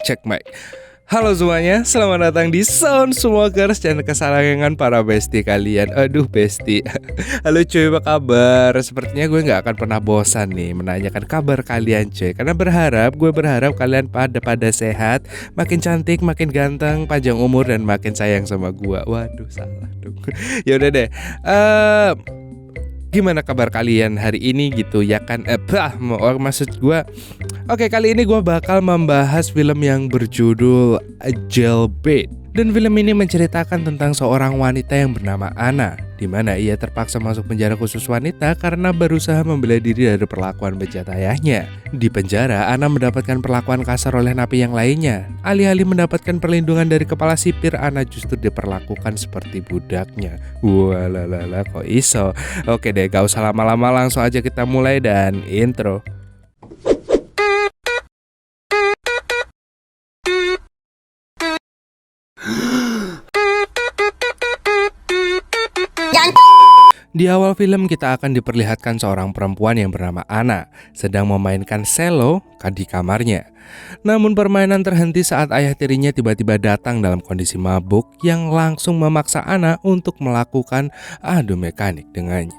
Cek mic. Halo semuanya, selamat datang di Sound Smokers, channel kesayangan para bestie kalian. Aduh bestie. Halo cuy, apa kabar? Sepertinya gue gak akan pernah bosan nih menanyakan kabar kalian cuy, karena gue berharap kalian pada sehat, makin cantik, makin ganteng, panjang umur, dan makin sayang sama gue. Waduh, salah dong. Yaudah deh. Gimana kabar kalian hari ini gitu ya kan? Maksud gue, oke, kali ini gue bakal membahas film yang berjudul Jailbait. Dan film ini menceritakan tentang seorang wanita yang bernama Anna, di mana ia terpaksa masuk penjara khusus wanita karena berusaha membela diri dari perlakuan bejat ayahnya. Di penjara, Anna mendapatkan perlakuan kasar oleh napi yang lainnya. Alih-alih mendapatkan perlindungan dari kepala sipir, Anna justru diperlakukan seperti budaknya. Walalala, kok iso? Oke deh, gak usah lama-lama, langsung aja kita mulai dan intro. Di awal film kita akan diperlihatkan seorang perempuan yang bernama Anna sedang memainkan cello di kamarnya. Namun permainan terhenti saat ayah tirinya tiba-tiba datang dalam kondisi mabuk yang langsung memaksa Anna untuk melakukan adu mekanik dengannya.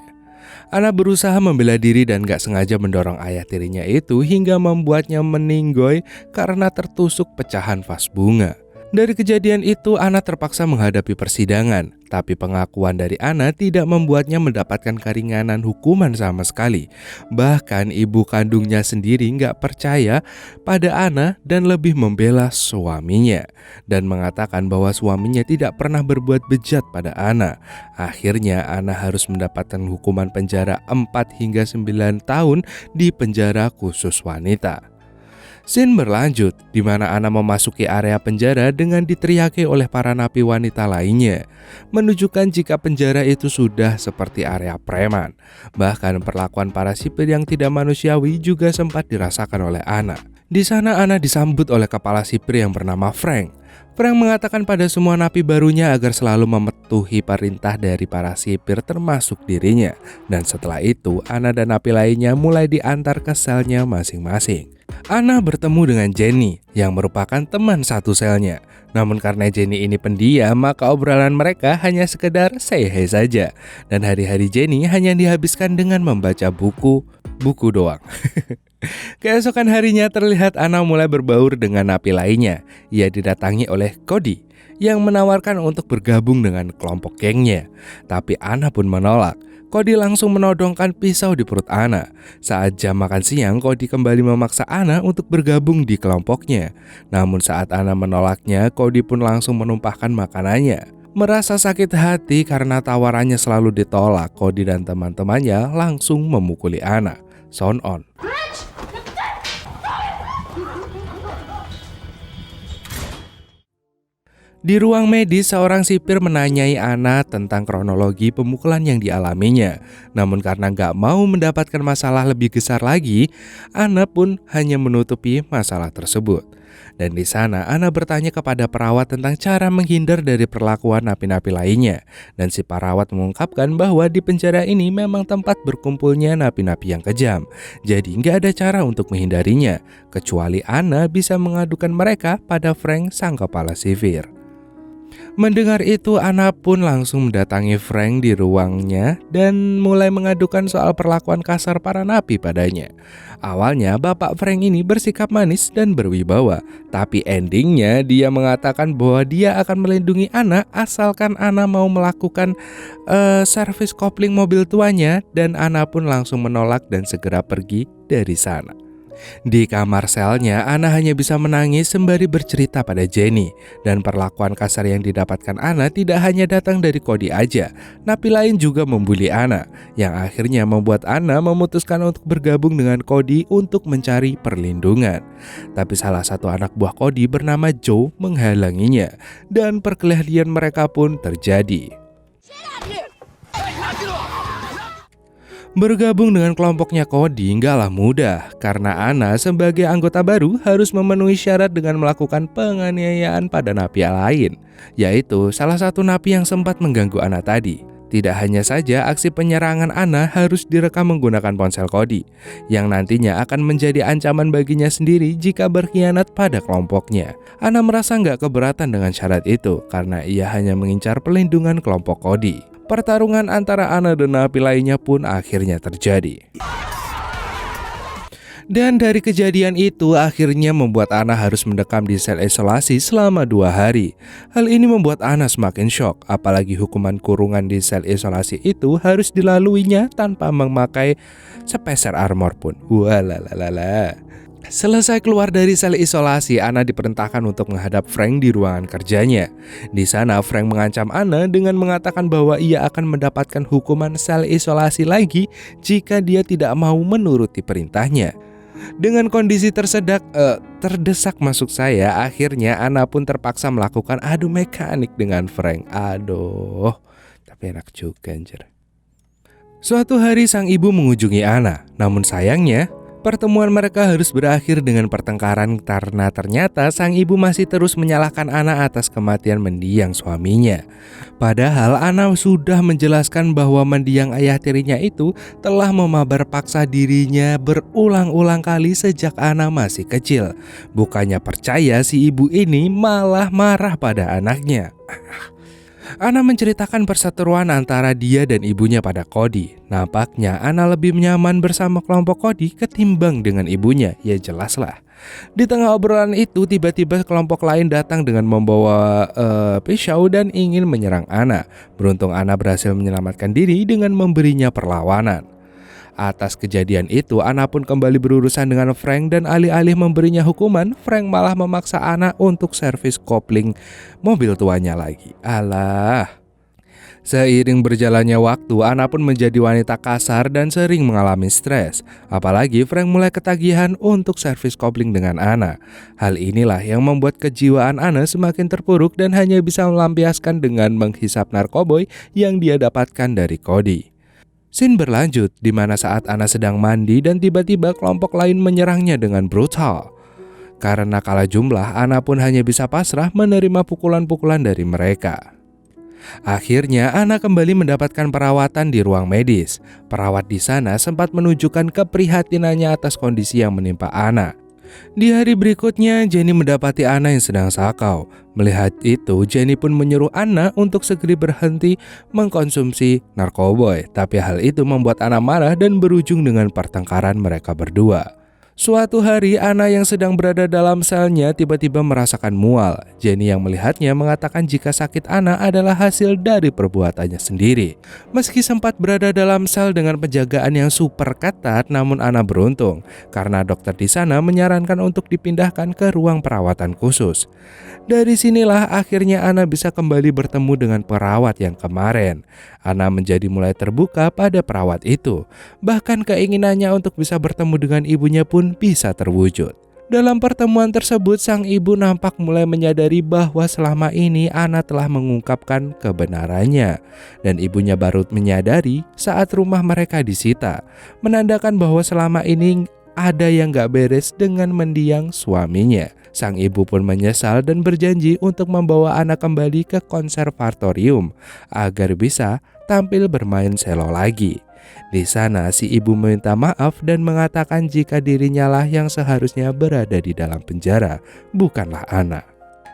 Anna berusaha membela diri dan gak sengaja mendorong ayah tirinya itu hingga membuatnya meninggoy karena tertusuk pecahan vas bunga. Dari kejadian itu, Anna terpaksa menghadapi persidangan, tapi pengakuan dari Anna tidak membuatnya mendapatkan keringanan hukuman sama sekali. Bahkan ibu kandungnya sendiri gak percaya pada Anna dan lebih membela suaminya, dan mengatakan bahwa suaminya tidak pernah berbuat bejat pada Anna. Akhirnya Anna harus mendapatkan hukuman penjara 4 hingga 9 tahun di penjara khusus wanita. Scene berlanjut, di mana Anna memasuki area penjara dengan diteriaki oleh para napi wanita lainnya, menunjukkan jika penjara itu sudah seperti area preman. Bahkan perlakuan para sipir yang tidak manusiawi juga sempat dirasakan oleh Anna. Di sana Anna disambut oleh kepala sipir yang bernama Frank. Frank mengatakan pada semua napi barunya agar selalu mematuhi perintah dari para sipir termasuk dirinya. Dan setelah itu, Anna dan napi lainnya mulai diantar ke selnya masing-masing. Anna bertemu dengan Jenny yang merupakan teman satu selnya. Namun karena Jenny ini pendiam, maka obrolan mereka hanya sekedar say hi saja. Dan hari-hari Jenny hanya dihabiskan dengan membaca buku doang. Keesokan harinya terlihat Anna mulai berbaur dengan napi lainnya. Ia didatangi oleh Cody yang menawarkan untuk bergabung dengan kelompok gengnya. Tapi Anna pun menolak. Cody langsung menodongkan pisau di perut Anna. Saat jam makan siang, Cody kembali memaksa Anna untuk bergabung di kelompoknya. Namun saat Anna menolaknya, Cody pun langsung menumpahkan makanannya. Merasa sakit hati karena tawarannya selalu ditolak, Cody dan teman-temannya langsung memukuli Anna. Sound on. Di ruang medis, seorang sipir menanyai Anna tentang kronologi pemukulan yang dialaminya. Namun karena gak mau mendapatkan masalah lebih besar lagi, Anna pun hanya menutupi masalah tersebut. Dan di sana Anna bertanya kepada perawat tentang cara menghindar dari perlakuan napi-napi lainnya. Dan si perawat mengungkapkan bahwa di penjara ini memang tempat berkumpulnya napi-napi yang kejam. Jadi gak ada cara untuk menghindarinya, kecuali Anna bisa mengadukan mereka pada Frank, sang kepala sipir. Mendengar itu, Anna pun langsung mendatangi Frank di ruangnya dan mulai mengadukan soal perlakuan kasar para napi padanya. Awalnya bapak Frank ini bersikap manis dan berwibawa, tapi endingnya dia mengatakan bahwa dia akan melindungi Anna asalkan Anna mau melakukan servis kopling mobil tuanya, dan Anna pun langsung menolak dan segera pergi dari sana. Di kamar selnya, Anna hanya bisa menangis sembari bercerita pada Jenny. Dan perlakuan kasar yang didapatkan Anna tidak hanya datang dari Cody aja. Napi lain juga membuli Anna, yang akhirnya membuat Anna memutuskan untuk bergabung dengan Cody untuk mencari perlindungan. Tapi salah satu anak buah Cody bernama Joe menghalanginya, dan perkelahian mereka pun terjadi. Bergabung dengan kelompoknya Cody enggaklah mudah, karena Anna sebagai anggota baru harus memenuhi syarat dengan melakukan penganiayaan pada napi lain, yaitu salah satu napi yang sempat mengganggu Anna tadi. Tidak hanya saja aksi penyerangan Anna harus direkam menggunakan ponsel Cody, yang nantinya akan menjadi ancaman baginya sendiri jika berkhianat pada kelompoknya. Anna merasa nggak keberatan dengan syarat itu karena ia hanya mengincar pelindungan kelompok Cody. Pertarungan antara Anna dan napi lainnya pun akhirnya terjadi. Dan dari kejadian itu akhirnya membuat Anna harus mendekam di sel isolasi selama 2 hari. Hal ini membuat Anna semakin syok, apalagi hukuman kurungan di sel isolasi itu harus dilaluinya tanpa memakai sepeser armor pun. Walalala. Selesai keluar dari sel isolasi, Anna diperintahkan untuk menghadap Frank di ruangan kerjanya. Di sana Frank mengancam Anna dengan mengatakan bahwa ia akan mendapatkan hukuman sel isolasi lagi jika dia tidak mau menuruti perintahnya. Dengan kondisi terdesak maksud saya, akhirnya Anna pun terpaksa melakukan adu mekanik dengan Frank. Aduh, tapi enak juga anjir. Suatu hari sang ibu mengunjungi Anna, namun sayangnya pertemuan mereka harus berakhir dengan pertengkaran karena ternyata sang ibu masih terus menyalahkan Anna atas kematian mendiang suaminya. Padahal Anna sudah menjelaskan bahwa mendiang ayah tirinya itu telah memabar paksa dirinya berulang-ulang kali sejak Anna masih kecil. Bukannya percaya, si ibu ini malah marah pada anaknya. Anna menceritakan perseteruan antara dia dan ibunya pada Cody. Nampaknya Anna lebih nyaman bersama kelompok Cody ketimbang dengan ibunya, ya jelaslah. Di tengah obrolan itu tiba-tiba kelompok lain datang dengan membawa pisau dan ingin menyerang Anna. Beruntung Anna berhasil menyelamatkan diri dengan memberinya perlawanan. Atas kejadian itu, Anna pun kembali berurusan dengan Frank dan alih-alih memberinya hukuman, Frank malah memaksa Anna untuk servis kopling mobil tuanya lagi. Alah. Seiring berjalannya waktu, Anna pun menjadi wanita kasar dan sering mengalami stres. Apalagi Frank mulai ketagihan untuk servis kopling dengan Anna. Hal inilah yang membuat kejiwaan Anna semakin terpuruk dan hanya bisa melampiaskan dengan menghisap narkoboy yang dia dapatkan dari Cody. Scene berlanjut di mana saat Anna sedang mandi dan tiba-tiba kelompok lain menyerangnya dengan brutal. Karena kalah jumlah, Anna pun hanya bisa pasrah menerima pukulan-pukulan dari mereka. Akhirnya Anna kembali mendapatkan perawatan di ruang medis. Perawat di sana sempat menunjukkan keprihatinannya atas kondisi yang menimpa Anna. Di hari berikutnya, Jenny mendapati Anna yang sedang sakau. Melihat itu, Jenny pun menyuruh Anna untuk segera berhenti mengkonsumsi narkoboy. Tapi hal itu membuat Anna marah dan berujung dengan pertengkaran mereka berdua. Suatu hari, Anna yang sedang berada dalam selnya tiba-tiba merasakan mual. Jenny yang melihatnya mengatakan jika sakit Anna adalah hasil dari perbuatannya sendiri. Meski sempat berada dalam sel dengan penjagaan yang super ketat, namun Anna beruntung karena dokter di sana menyarankan untuk dipindahkan ke ruang perawatan khusus. Dari sinilah akhirnya Anna bisa kembali bertemu dengan perawat yang kemarin. Anna menjadi mulai terbuka pada perawat itu. Bahkan keinginannya untuk bisa bertemu dengan ibunya pun bisa terwujud. Dalam pertemuan tersebut, sang ibu nampak mulai menyadari bahwa selama ini Anna telah mengungkapkan kebenarannya. Dan ibunya baru menyadari saat rumah mereka disita, menandakan bahwa selama ini ada yang gak beres dengan mendiang suaminya. Sang ibu pun menyesal dan berjanji untuk membawa Anna kembali ke konservatorium agar bisa tampil bermain selo lagi. Di sana si ibu meminta maaf dan mengatakan jika dirinya lah yang seharusnya berada di dalam penjara, bukanlah Anna.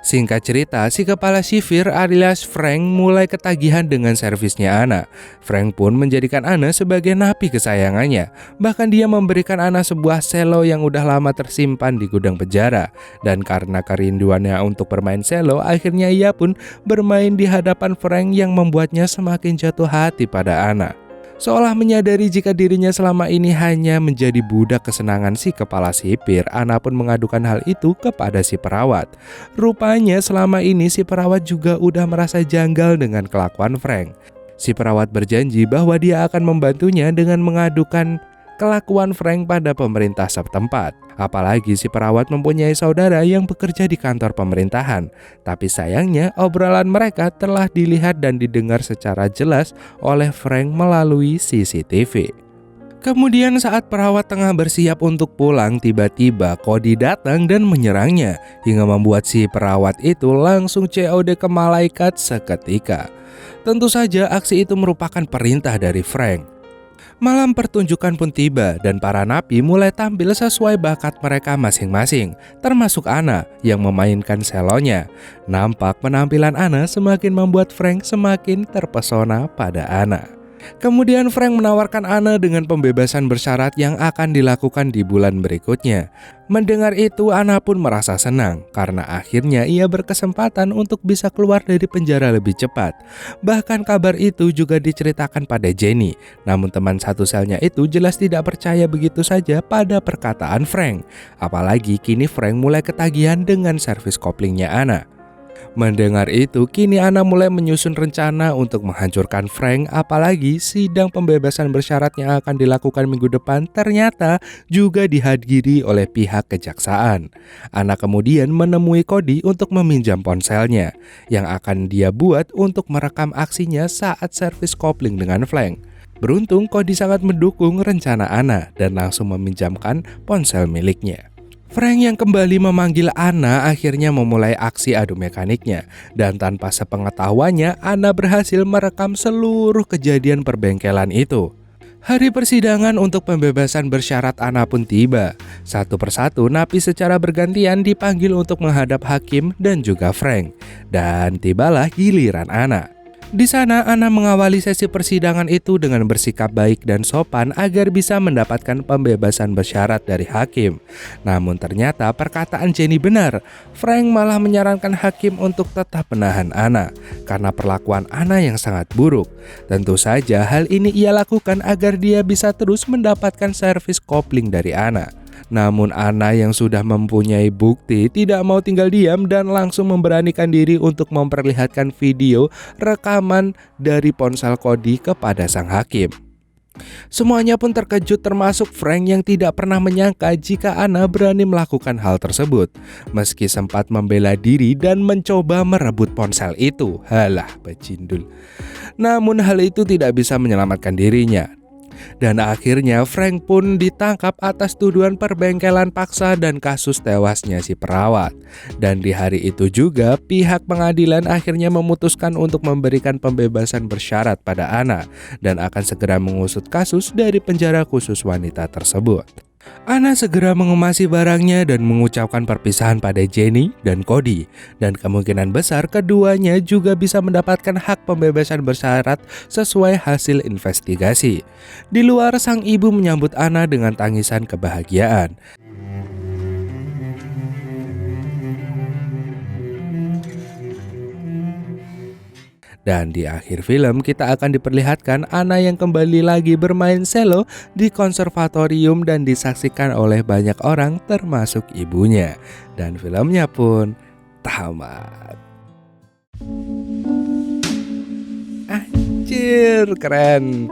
Singkat cerita, si kepala sipir alias Frank mulai ketagihan dengan servisnya Anna. Frank pun menjadikan Anna sebagai napi kesayangannya. Bahkan dia memberikan Anna sebuah selo yang udah lama tersimpan di gudang penjara. Dan karena kerinduannya untuk bermain selo, akhirnya ia pun bermain di hadapan Frank yang membuatnya semakin jatuh hati pada Anna. Seolah menyadari jika dirinya selama ini hanya menjadi budak kesenangan si kepala sipir, Anna pun mengadukan hal itu kepada si perawat. Rupanya selama ini si perawat juga udah merasa janggal dengan kelakuan Frank. Si perawat berjanji bahwa dia akan membantunya dengan mengadukan kelakuan Frank pada pemerintah setempat. Apalagi si perawat mempunyai saudara yang bekerja di kantor pemerintahan. Tapi sayangnya obrolan mereka telah dilihat dan didengar secara jelas oleh Frank melalui CCTV. Kemudian saat perawat tengah bersiap untuk pulang, tiba-tiba Cody datang dan menyerangnya hingga membuat si perawat itu langsung COD ke malaikat seketika. Tentu saja aksi itu merupakan perintah dari Frank. Malam pertunjukan pun tiba dan para napi mulai tampil sesuai bakat mereka masing-masing, termasuk Anna yang memainkan selonya. Nampak penampilan Anna semakin membuat Frank semakin terpesona pada Anna. Kemudian Frank menawarkan Anna dengan pembebasan bersyarat yang akan dilakukan di bulan berikutnya. Mendengar itu, Anna pun merasa senang karena akhirnya ia berkesempatan untuk bisa keluar dari penjara lebih cepat. Bahkan kabar itu juga diceritakan pada Jenny. Namun teman satu selnya itu jelas tidak percaya begitu saja pada perkataan Frank. Apalagi kini Frank mulai ketagihan dengan servis koplingnya Anna. Mendengar itu, kini Anna mulai menyusun rencana untuk menghancurkan Frank, apalagi sidang pembebasan bersyarat yang akan dilakukan minggu depan ternyata juga dihadiri oleh pihak kejaksaan. Anna kemudian menemui Cody untuk meminjam ponselnya, yang akan dia buat untuk merekam aksinya saat servis kopling dengan Frank. Beruntung Cody sangat mendukung rencana Anna dan langsung meminjamkan ponsel miliknya. Frank yang kembali memanggil Anna akhirnya memulai aksi adu mekaniknya, dan tanpa sepengetahuannya Anna berhasil merekam seluruh kejadian perbengkelan itu. Hari persidangan untuk pembebasan bersyarat Anna pun tiba. Satu persatu napi secara bergantian dipanggil untuk menghadap hakim dan juga Frank. Dan tibalah giliran Anna. Di sana Anna mengawali sesi persidangan itu dengan bersikap baik dan sopan agar bisa mendapatkan pembebasan bersyarat dari hakim. Namun ternyata perkataan Jenny benar. Frank malah menyarankan hakim untuk tetap menahan Anna karena perlakuan Anna yang sangat buruk. Tentu saja hal ini ia lakukan agar dia bisa terus mendapatkan servis kopling dari Anna. Namun Anna yang sudah mempunyai bukti tidak mau tinggal diam dan langsung memberanikan diri untuk memperlihatkan video rekaman dari ponsel Cody kepada sang hakim. Semuanya pun terkejut termasuk Frank yang tidak pernah menyangka jika Anna berani melakukan hal tersebut. Meski sempat membela diri dan mencoba merebut ponsel itu, halah bajindul. Namun hal itu tidak bisa menyelamatkan dirinya. Dan akhirnya Frank pun ditangkap atas tuduhan perbengkelan paksa dan kasus tewasnya si perawat. Dan di hari itu juga pihak pengadilan akhirnya memutuskan untuk memberikan pembebasan bersyarat pada Anna dan akan segera mengusut kasus dari penjara khusus wanita tersebut. Anna segera mengemasi barangnya dan mengucapkan perpisahan pada Jenny dan Cody. Dan kemungkinan besar keduanya juga bisa mendapatkan hak pembebasan bersyarat sesuai hasil investigasi. Di luar, sang ibu menyambut Anna dengan tangisan kebahagiaan. Dan di akhir film kita akan diperlihatkan Anna yang kembali lagi bermain selo di konservatorium dan disaksikan oleh banyak orang termasuk ibunya. Dan filmnya pun tamat. Anjir, keren.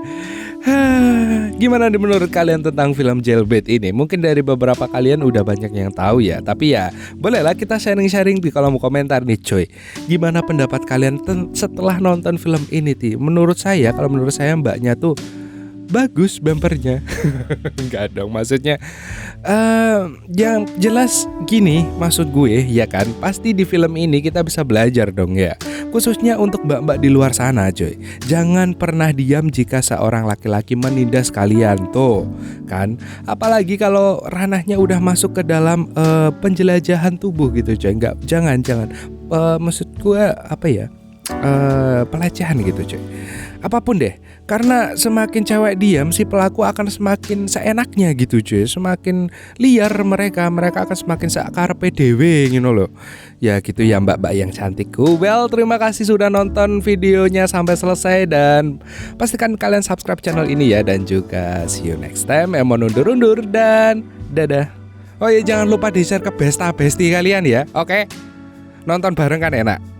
Gimana nih menurut kalian tentang film Jailbait ini? Mungkin dari beberapa kalian udah banyak yang tahu ya. Tapi ya bolehlah kita sharing-sharing di kolom komentar nih coy. Gimana pendapat kalian setelah nonton film ini Ti? Kalau menurut saya mbaknya tuh bagus bumpernya. Enggak dong, maksudnya yang jelas gini maksud gue ya kan. Pasti di film ini kita bisa belajar dong ya. Khususnya untuk mbak-mbak di luar sana coy. Jangan pernah diam jika seorang laki-laki menindas kalian tuh kan. Apalagi kalau ranahnya udah masuk ke dalam penjelajahan tubuh gitu coy. Jangan maksud gue apa ya, pelecehan gitu coy. Apapun deh, karena semakin cewek diam si pelaku akan semakin seenaknya gitu cuy. Semakin liar mereka akan semakin sakarpe dewe gitu loh. Ya gitu ya mbak-mbak yang cantikku. Well, terima kasih sudah nonton videonya sampai selesai. Dan pastikan kalian subscribe channel ini ya. Dan juga see you next time. Mau undur-undur dan dadah. Oh ya, jangan lupa di share ke besta-besti kalian ya. Oke, nonton bareng kan enak.